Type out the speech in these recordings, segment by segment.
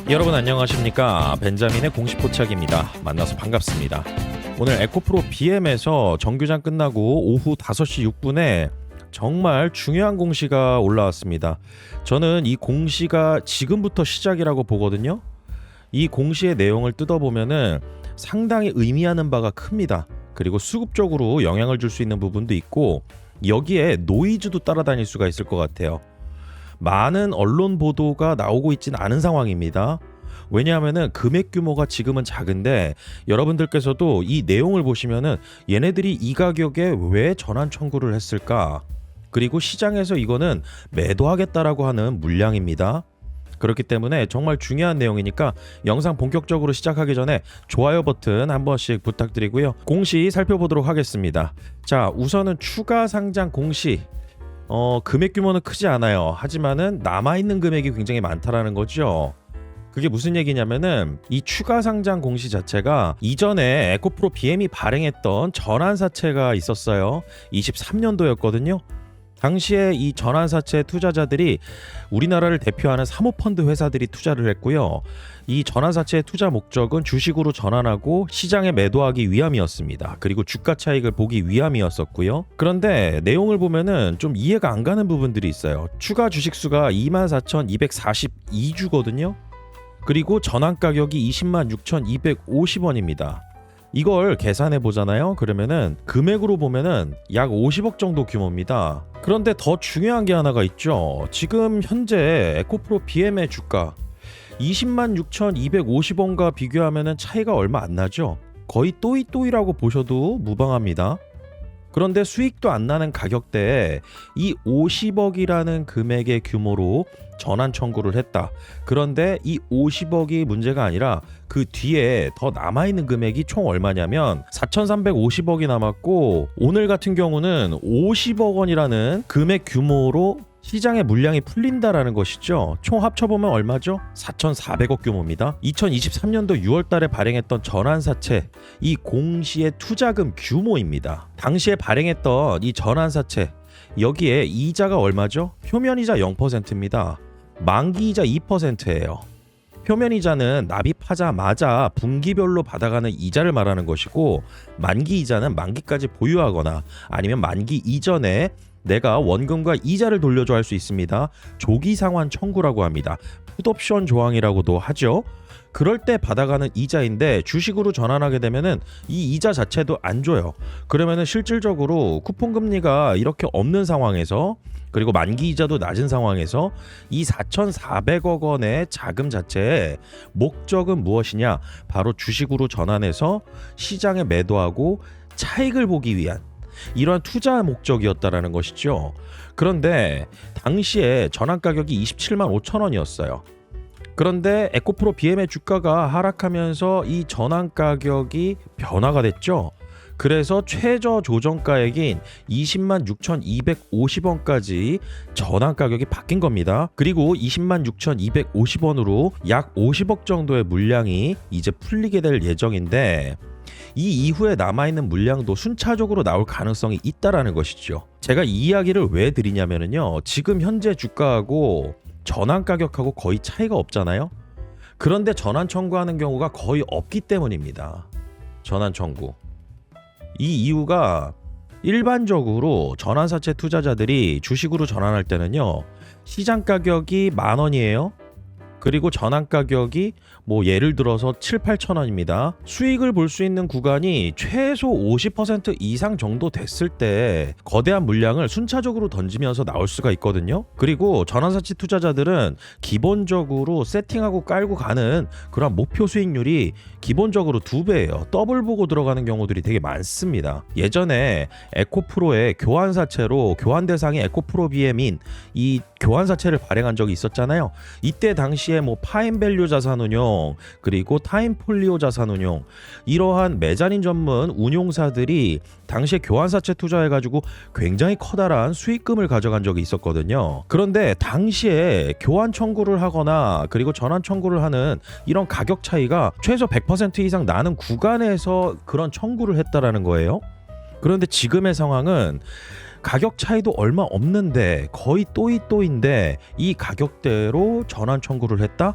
여러분 안녕하십니까? 벤자민의 공식 포착입니다. 만나서 반갑습니다. 오늘 에코프로 BM에서 정규장 끝나고 오후 5시 6분에 정말 중요한 공시가 올라왔습니다. 저는 이 공시가 지금부터 시작이라고 보거든요. 이 공시의 내용을 뜯어보면은 상당히 의미하는 바가 큽니다. 그리고 수급적으로 영향을 줄 수 있는 부분도 있고 여기에 노이즈도 따라다닐 수가 있을 것 같아요. 많은 언론 보도가 나오고 있진 않은 상황입니다. 왜냐하면은 금액 규모가 지금은 작은데 여러분들께서도 이 내용을 보시면은 얘네들이 이 가격에 왜 전환 청구를 했을까? 그리고 시장에서 이거는 매도하겠다라고 하는 물량입니다. 그렇기 때문에 정말 중요한 내용이니까 영상 본격적으로 시작하기 전에 좋아요 버튼 한 번씩 부탁드리고요. 공시 살펴보도록 하겠습니다. 자, 우선은 추가 상장 공시. 금액 규모는 크지 않아요. 하지만은 남아있는 금액이 굉장히 많다라는 거죠. 그게 무슨 얘기냐면은 이 추가 상장 공시 자체가 이전에 에코프로 BM이 발행했던 전환사채가 있었어요. 23년도였거든요. 당시에 이 전환사채 투자자들이 우리나라를 대표하는 사모펀드 회사들이 투자를 했고요. 이 전환사채의 투자 목적은 주식으로 전환하고 시장에 매도하기 위함이었습니다. 그리고 주가 차익을 보기 위함이었었고요. 그런데 내용을 보면은 좀 이해가 안 가는 부분들이 있어요. 추가 주식수가 24,242주거든요. 그리고 전환 가격이 206,250원입니다. 이걸 계산해 보잖아요. 그러면은 금액으로 보면은 약 50억 정도 규모입니다. 그런데 더 중요한 게 하나가 있죠. 지금 현재 에코프로 BM의 주가 206,250원과 비교하면은 차이가 얼마 안 나죠. 거의 또이또이라고 보셔도 무방합니다. 그런데 수익도 안 나는 가격대에 이 50억이라는 금액의 규모로 전환 청구를 했다. 그런데 이 50억이 문제가 아니라 그 뒤에 더 남아있는 금액이 총 얼마냐면 4,350억이 남았고 오늘 같은 경우는 50억 원이라는 금액 규모로 시장의 물량이 풀린다라는 것이죠. 총 합쳐보면 얼마죠? 4,400억 규모입니다. 2023년도 6월달에 발행했던 전환사채, 이 공시의 투자금 규모입니다. 당시에 발행했던 이 전환사채, 여기에 이자가 얼마죠? 표면이자 0%입니다. 만기이자 2%예요. 표면이자는 납입하자마자 분기별로 받아가는 이자를 말하는 것이고 만기이자는 만기까지 보유하거나 아니면 만기 이전에 내가 원금과 이자를 돌려줘 할 수 있습니다. 조기 상환 청구라고 합니다. 풋옵션 조항이라고도 하죠. 그럴 때 받아가는 이자인데 주식으로 전환하게 되면은 이 이자 자체도 안 줘요. 그러면은 실질적으로 쿠폰 금리가 이렇게 없는 상황에서 그리고 만기 이자도 낮은 상황에서 이 4,400억 원의 자금 자체의 목적은 무엇이냐? 바로 주식으로 전환해서 시장에 매도하고 차익을 보기 위한 이러한 투자 목적이었다라는 것이죠. 그런데 당시에 전환 가격이 27만 5천 원이었어요. 그런데 에코프로 BM의 주가가 하락하면서 이 전환 가격이 변화가 됐죠. 그래서 최저 조정가액인 20만 6,250원까지 전환 가격이 바뀐 겁니다. 그리고 20만 6,250원으로 약 50억 정도의 물량이 이제 풀리게 될 예정인데 이 이후에 남아있는 물량도 순차적으로 나올 가능성이 있다라는 것이죠. 제가 이 이야기를 왜 드리냐면요. 지금 현재 주가하고 전환 가격하고 거의 차이가 없잖아요. 그런데 전환 청구하는 경우가 거의 없기 때문입니다. 전환 청구. 이 이유가 일반적으로 전환사채 투자자들이 주식으로 전환할 때는요. 시장 가격이 10,000원이에요. 그리고 전환 가격이 뭐 예를 들어서 7, 8천 원입니다. 수익을 볼 수 있는 구간이 최소 50% 이상 정도 됐을 때 거대한 물량을 순차적으로 던지면서 나올 수가 있거든요. 그리고 전환사채 투자자들은 기본적으로 세팅하고 깔고 가는 그런 목표 수익률이 기본적으로 2배예요. 더블 보고 들어가는 경우들이 되게 많습니다. 예전에 에코프로의 교환사채로 교환 대상이 에코프로 BM인 이 교환사채를 발행한 적이 있었잖아요. 이때 당시에 뭐 파인밸류 자산운용 그리고 타임폴리오 자산운용 이러한 메자닌 전문 운용사들이 당시에 교환사채 투자해가지고 굉장히 커다란 수익금을 가져간 적이 있었거든요. 그런데 당시에 교환 청구를 하거나 그리고 전환 청구를 하는 이런 가격 차이가 최소 100% 이상 나는 구간에서 그런 청구를 했다라는 거예요. 그런데 지금의 상황은 가격 차이도 얼마 없는데 거의 또이또인데 이 가격대로 전환 청구를 했다?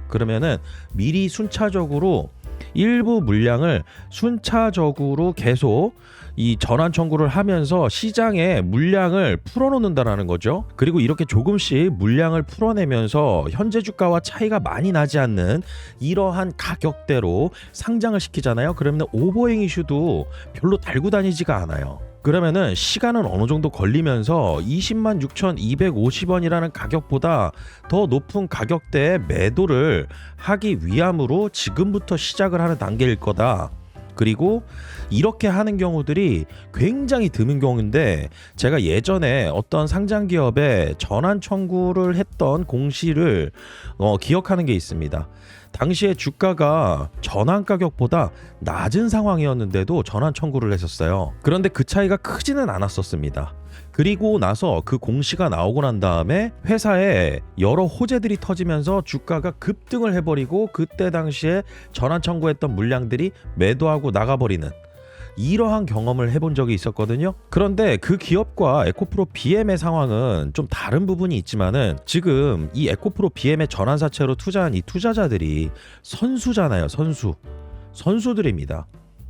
그러면은 미리 순차적으로 일부 물량을 순차적으로 계속 이 전환 청구를 하면서 시장에 물량을 풀어놓는다라는 거죠. 그리고 이렇게 조금씩 물량을 풀어내면서 현재 주가와 차이가 많이 나지 않는 이러한 가격대로 상장을 시키잖아요. 그러면 오버행 이슈도 별로 달고 다니지가 않아요. 그러면은 시간은 어느 정도 걸리면서 206,250원이라는 가격보다 더 높은 가격대에 매도를 하기 위함으로 지금부터 시작을 하는 단계일 거다. 그리고 이렇게 하는 경우들이 굉장히 드문 경우인데, 제가 예전에 어떤 상장 기업에 전환 청구를 했던 공시를 기억하는 게 있습니다. 당시에 주가가 전환 가격보다 낮은 상황이었는데도 전환 청구를 했었어요. 그런데 그 차이가 크지는 않았었습니다. 그리고 나서 그 공시가 나오고 난 다음에 회사에 여러 호재들이 터지면서 주가가 급등을 해버리고, 그때 당시에 전환 청구했던 물량들이 매도하고 나가버리는 이러한 경험을 해본 적이 있었거든요. 그런데 그 기업과 에코프로 BM의 상황은 좀 다른 부분이 있지만은, 지금 이 에코프로 BM의 전환사채로 투자한 이 투자자들이 선수잖아요. 선수들입니다.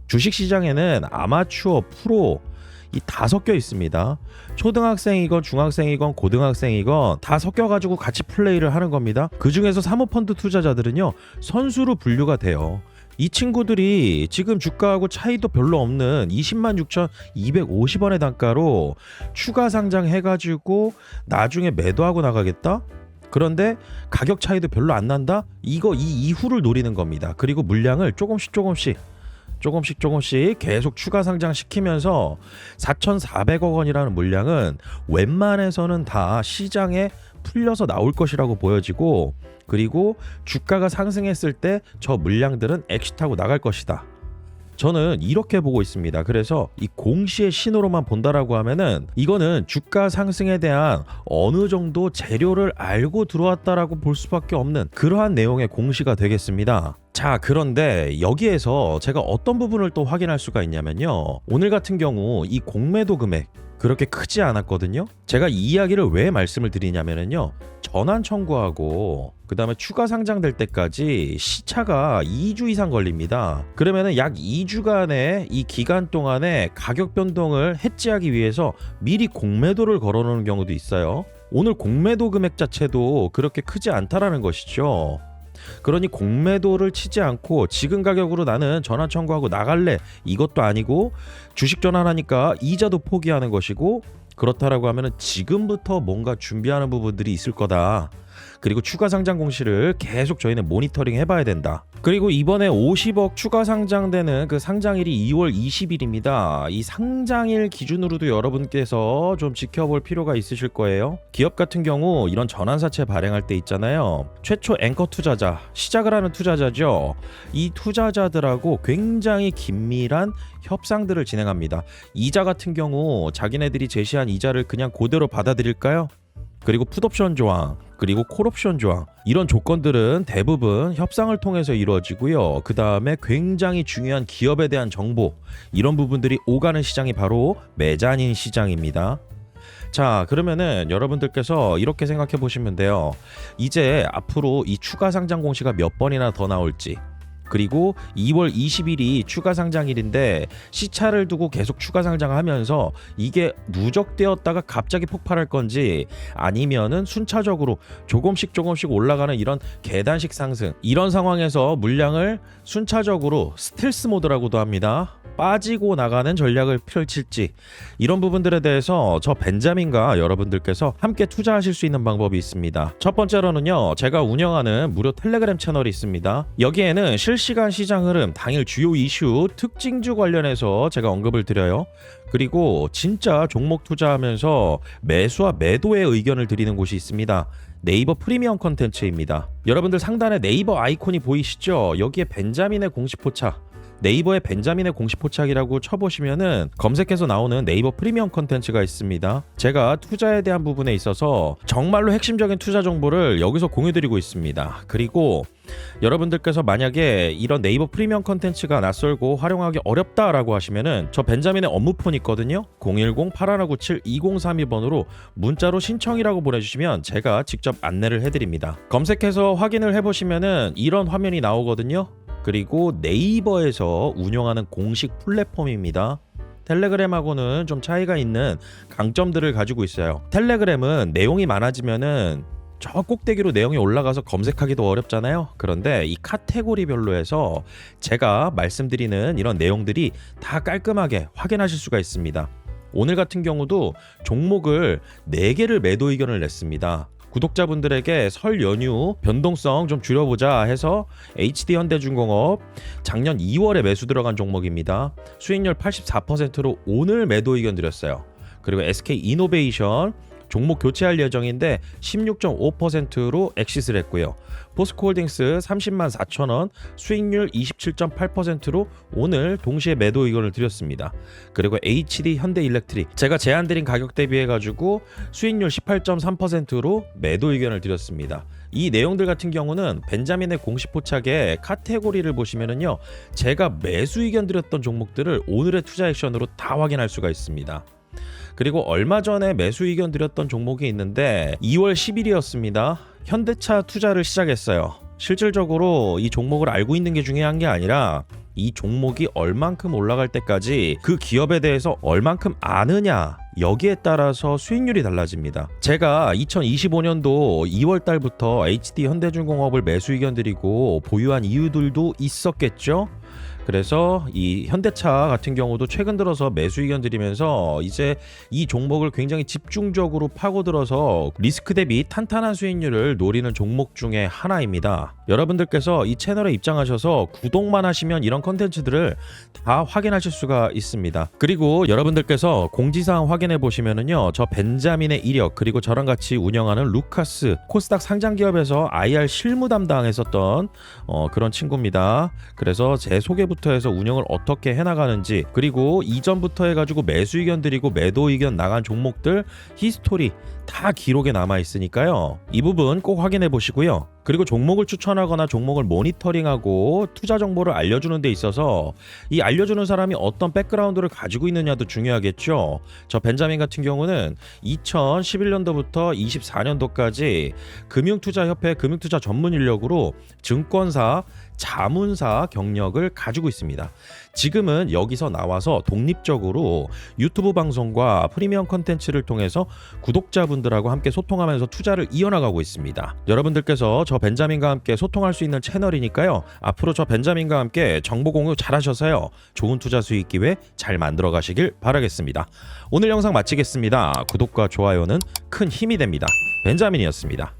주식시장에는 아마추어, 프로 이 다 섞여 있습니다. 초등학생이건 중학생이건 고등학생이건 다 섞여가지고 같이 플레이를 하는 겁니다. 그 중에서 사모펀드 투자자들은요, 선수로 분류가 돼요. 이 친구들이 지금 주가하고 차이도 별로 없는 206,250원의 단가로 추가 상장해가지고 나중에 매도하고 나가겠다? 그런데 가격 차이도 별로 안 난다? 이 이후를 노리는 겁니다. 그리고 물량을 조금씩 계속 추가 상장시키면서 4,400억 원이라는 물량은 웬만해서는 다 시장에 풀려서 나올 것이라고 보여지고, 그리고 주가가 상승했을 때 저 물량들은 엑시트하고 나갈 것이다. 저는 이렇게 보고 있습니다. 그래서 이 공시의 신호로만 본다라고 하면은 이거는 주가 상승에 대한 어느 정도 재료를 알고 들어왔다라고 볼 수밖에 없는 그러한 내용의 공시가 되겠습니다. 자, 그런데 여기에서 제가 어떤 부분을 또 확인할 수가 있냐면요, 오늘 같은 경우 이 공매도 금액 그렇게 크지 않았거든요. 제가 이 이야기를 왜 말씀을 드리냐면요, 전환 청구하고 그 다음에 추가 상장될 때까지 시차가 2주 이상 걸립니다. 그러면은 약 2주간의 이 기간 동안에 가격 변동을 해지하기 위해서 미리 공매도를 걸어놓는 경우도 있어요. 오늘 공매도 금액 자체도 그렇게 크지 않다라는 것이죠. 그러니 공매도를 치지 않고 지금 가격으로 나는 전환 청구하고 나갈래, 이것도 아니고 주식 전환하니까 이자도 포기하는 것이고, 그렇다라고 하면은 지금부터 뭔가 준비하는 부분들이 있을 거다. 그리고 추가 상장 공시를 계속 저희는 모니터링 해봐야 된다. 그리고 이번에 50억 추가 상장되는 그 상장일이 2월 20일입니다. 이 상장일 기준으로도 여러분께서 좀 지켜볼 필요가 있으실 거예요. 기업 같은 경우 이런 전환사채 발행할 때 있잖아요, 최초 앵커 투자자, 시작을 하는 투자자죠. 이 투자자들하고 굉장히 긴밀한 협상들을 진행합니다. 이자 같은 경우 자기네들이 제시한 이자를 그냥 그대로 받아들일까요? 그리고 풋옵션 조항, 그리고 콜옵션 조항, 이런 조건들은 대부분 협상을 통해서 이루어지고요. 그 다음에 굉장히 중요한 기업에 대한 정보, 이런 부분들이 오가는 시장이 바로 메자닌 시장입니다. 자, 그러면은 여러분들께서 이렇게 생각해 보시면 돼요. 이제 앞으로 이 추가 상장 공시가 몇 번이나 더 나올지, 그리고 2월 20일이 추가 상장일인데 시차를 두고 계속 추가 상장하면서 이게 누적되었다가 갑자기 폭발할 건지, 아니면은 순차적으로 조금씩 올라가는 이런 계단식 상승, 이런 상황에서 물량을 순차적으로 스텔스 모드라고도 합니다, 빠지고 나가는 전략을 펼칠지, 이런 부분들에 대해서 저 벤자민과 여러분들께서 함께 투자하실 수 있는 방법이 있습니다. 첫 번째로는요, 제가 운영하는 무료 텔레그램 채널이 있습니다. 여기에는 실시간 시장 흐름, 당일 주요 이슈, 특징주 관련해서 제가 언급을 드려요. 그리고 진짜 종목 투자하면서 매수와 매도의 의견을 드리는 곳이 있습니다. 네이버 프리미엄 컨텐츠입니다. 여러분들 상단에 네이버 아이콘이 보이시죠? 여기에 벤자민의 공식 포차, 네이버에 벤자민의 공식 포착이라고 쳐보시면은 검색해서 나오는 네이버 프리미엄 컨텐츠가 있습니다. 제가 투자에 대한 부분에 있어서 정말로 핵심적인 투자 정보를 여기서 공유드리고 있습니다. 그리고 여러분들께서 만약에 이런 네이버 프리미엄 컨텐츠가 낯설고 활용하기 어렵다라고 하시면은 저 벤자민의 업무폰 있거든요. 010-8197-2032번으로 문자로 신청이라고 보내주시면 제가 직접 안내를 해드립니다. 검색해서 확인을 해보시면은 이런 화면이 나오거든요. 그리고 네이버에서 운영하는 공식 플랫폼입니다. 텔레그램하고는 좀 차이가 있는 강점들을 가지고 있어요. 텔레그램은 내용이 많아지면은 저 꼭대기로 내용이 올라가서 검색하기도 어렵잖아요. 그런데 이 카테고리별로 해서 제가 말씀드리는 이런 내용들이 다 깔끔하게 확인하실 수가 있습니다. 오늘 같은 경우도 종목을 4개를 매도 의견을 냈습니다. 구독자분들에게 설 연휴 변동성 좀 줄여보자 해서 HD현대중공업 작년 2월에 매수 들어간 종목입니다. 수익률 84%로 오늘 매도 의견 드렸어요. 그리고 SK이노베이션 종목 교체할 예정인데 16.5%로 엑시스를 했고요. 포스코홀딩스 30만 4천원 수익률 27.8%로 오늘 동시에 매도 의견을 드렸습니다. 그리고 HD 현대일렉트릭 제가 제안드린 가격 대비해 가지고 수익률 18.3%로 매도 의견을 드렸습니다. 이 내용들 같은 경우는 벤자민의 공식 포착에 카테고리를 보시면은요, 제가 매수 의견 드렸던 종목들을 오늘의 투자 액션으로 다 확인할 수가 있습니다. 그리고 얼마 전에 매수 의견 드렸던 종목이 있는데 2월 10일이었습니다. 현대차 투자를 시작했어요. 실질적으로 이 종목을 알고 있는 게 중요한 게 아니라 이 종목이 얼만큼 올라갈 때까지 그 기업에 대해서 얼만큼 아느냐, 여기에 따라서 수익률이 달라집니다. 제가 2025년도 2월 달부터 HD 현대중공업을 매수 의견 드리고 보유한 이유들도 있었겠죠. 그래서 이 현대차 같은 경우도 최근 들어서 매수 의견 드리면서 이제 이 종목을 굉장히 집중적으로 파고들어서 리스크 대비 탄탄한 수익률을 노리는 종목 중에 하나입니다. 여러분들께서 이 채널에 입장하셔서 구독만 하시면 이런 컨텐츠들을 다 확인하실 수가 있습니다. 그리고 여러분들께서 공지사항 확인해 보시면은요, 저 벤자민의 이력 그리고 저랑 같이 운영하는 루카스 코스닥 상장 기업에서 IR 실무 담당했었던 그런 친구입니다. 그래서 제 소개부터 해서 운영을 어떻게 해나가는지, 그리고 이전부터 해가지고 매수 의견 드리고 매도 의견 나간 종목들 히스토리 다 기록에 남아 있으니까요, 이 부분 꼭 확인해 보시고요. 그리고 종목을 추천하거나 종목을 모니터링하고 투자 정보를 알려주는 데 있어서 이 알려주는 사람이 어떤 백그라운드를 가지고 있느냐도 중요하겠죠. 저 벤자민 같은 경우는 2011년도부터 24년도까지 금융투자협회 금융투자 전문 인력으로 증권사, 자문사 경력을 가지고 있습니다. 지금은 여기서 나와서 독립적으로 유튜브 방송과 프리미엄 컨텐츠를 통해서 구독자분들하고 함께 소통하면서 투자를 이어나가고 있습니다. 여러분들께서 저 벤자민과 함께 소통할 수 있는 채널이니까요, 앞으로 저 벤자민과 함께 정보 공유 잘 하셔서요, 좋은 투자 수익 기회 잘 만들어 가시길 바라겠습니다. 오늘 영상 마치겠습니다. 구독과 좋아요는 큰 힘이 됩니다. 벤자민이었습니다.